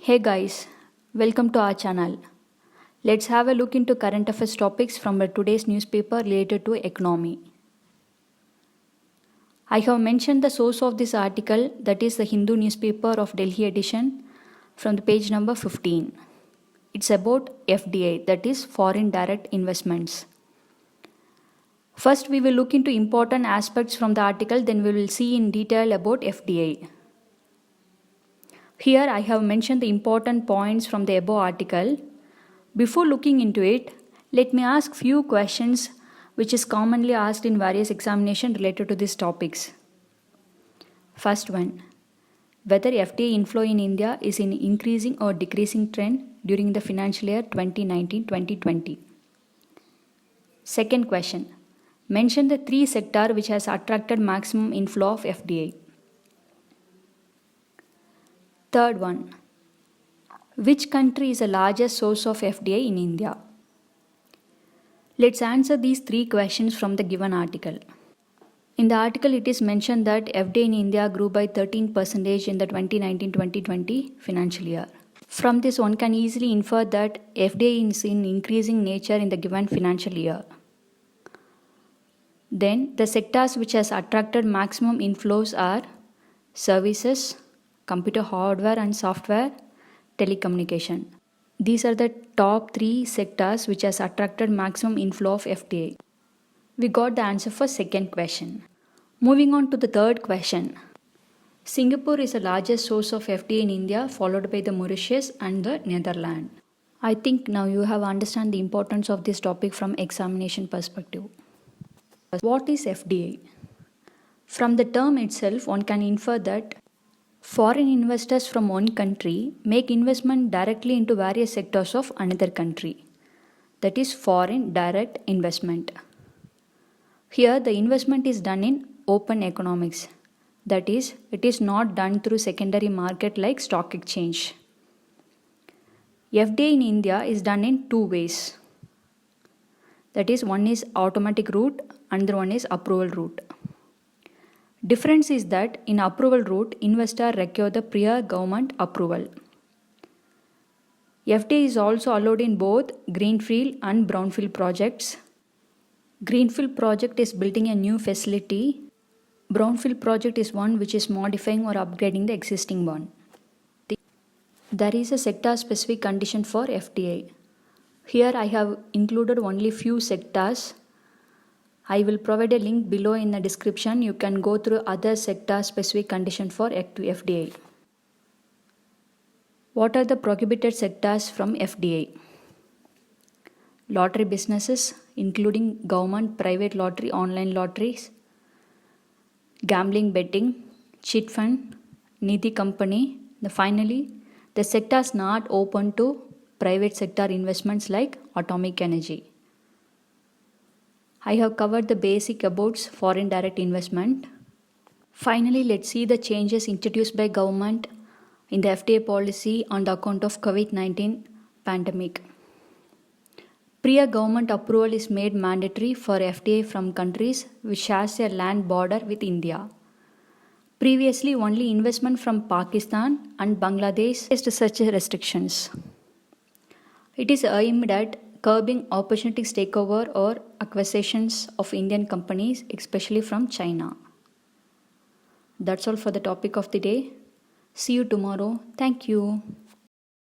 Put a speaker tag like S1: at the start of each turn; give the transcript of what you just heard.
S1: Hey guys, welcome to our channel. Let's have a look into current affairs topics from today's newspaper related to economy. I have mentioned the source of this article, that is the Hindu newspaper of Delhi edition, from the page number 15. It's about FDI, that is foreign direct investments. First we will look into important aspects from the article, then we will see in detail about FDI. Here I have mentioned the important points from the above article. Before looking into it, let me ask few questions which is commonly asked in various examinations related to these topics. First one, whether FDI inflow in India is in increasing or decreasing trend during the financial year 2019-2020. Second question, mention the three sectors which has attracted maximum inflow of FDI. Third one, which country is the largest source of FDI in India? Let's answer these three questions from the given article. In the article, it is mentioned that FDI in India grew by 13% in the 2019-2020 financial year. From this, one can easily infer that FDI is in increasing nature in the given financial year. Then, the sectors which has attracted maximum inflows are services, computer hardware and software, telecommunication. These are the top three sectors which has attracted maximum inflow of FDI. We got the answer for second question. Moving on to the third question. Singapore is the largest source of FDI in India, followed by the Mauritius and the Netherlands. I think now you have understand the importance of this topic from examination perspective. What is FDI? From the term itself, one can infer that foreign investors from one country make investment directly into various sectors of another country. That is foreign direct investment. Here the investment is done in open economics. That is, it is not done through secondary market like stock exchange. FDI in India is done in two ways. That is, one is automatic route, another one is approval route. Difference is that in approval route, investor require the prior government approval. FDI is also allowed in both greenfield and brownfield projects. Greenfield project is building a new facility. Brownfield project is one which is modifying or upgrading the existing one. There is a sector specific condition for FDI. Here I have included only few sectors. I will provide a link below in the description. You can go through other sector specific condition for FDI. What are the prohibited sectors from FDI? Lottery businesses, including government, private lottery, online lotteries, gambling, betting, cheat fund, Nidhi company. Finally, the sectors not open to private sector investments like atomic energy. I have covered the basic about foreign direct investment. Finally, let's see the changes introduced by government in the FDI policy on the account of COVID-19 pandemic. Prior government approval is made mandatory for FDI from countries which shares a land border with India. Previously, only investment from Pakistan and Bangladesh faced such restrictions. It is aimed at curbing opportunistic takeover or acquisitions of Indian companies, especially from China. That's all for the topic of the day. See you tomorrow. Thank you.